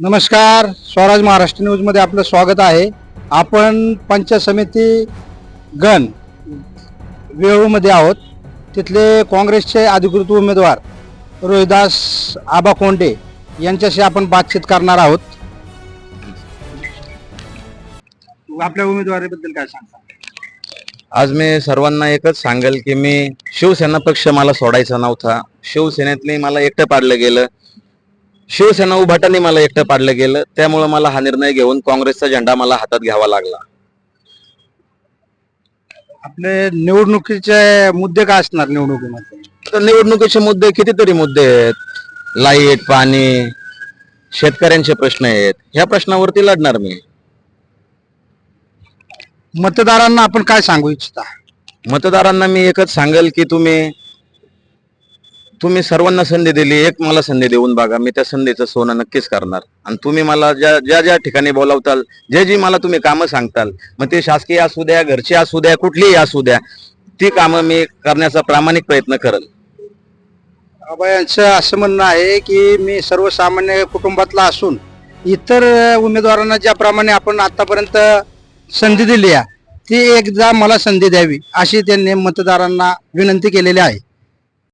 नमस्कार, स्वराज महाराष्ट्र न्यूज मध्ये आपलं स्वागत आहे. आपण पंचायत समिती गण वेळूमध्ये आहोत. तिथले काँग्रेसचे अधिकृत उमेदवार रोहिदास आबा कोंडे यांच्याशी आपण बातचीत करणार आहोत. आपल्या उमेदवारीबद्दल काय सांगता? आज मी सर्वांना एकच सांगेल की मी शिवसेना पक्ष मला सोडायचा नव्हता. शिवसेनेतले मला एकटं पाडलं गेलं, शिवसेना उभाटाने मला एकटं पाडलं गेलं. त्यामुळे मला हा निर्णय घेऊन काँग्रेसचा झेंडा मला हातात घ्यावा लागला. आपले निवडणुकीचे मुद्दे काय असणार निवडणुकीमध्ये? तर निवडणुकीचे मुद्दे कितीतरी मुद्दे आहेत. लाईट, पाणी, शेतकऱ्यांचे प्रश्न आहेत. ह्या प्रश्नावरती लढणार मी. मतदारांना आपण काय सांगू इच्छिता? मतदारांना मी एकच सांगेल की तुम्ही सर्वांना संधी दिली, एक मला संधी देऊन बघा. मी त्या संधीचं सोनं नक्कीच करणार. आणि तुम्ही मला ज्या ठिकाणी बोलावताल, जी मला तुम्ही कामं सांगताल, मग ते शासकीय असू द्या, घरची असू द्या, कुठलीही असू द्या, ती कामं मी करण्याचा प्रामाणिक प्रयत्न करेल. आबा यांचं असं म्हणणं आहे की मी सर्वसामान्य कुटुंबातला असून इतर उमेदवारांना ज्याप्रमाणे आपण आतापर्यंत संधी दिली आहे ती एकदा मला संधी द्यावी अशी त्यांनी मतदारांना विनंती केलेली आहे.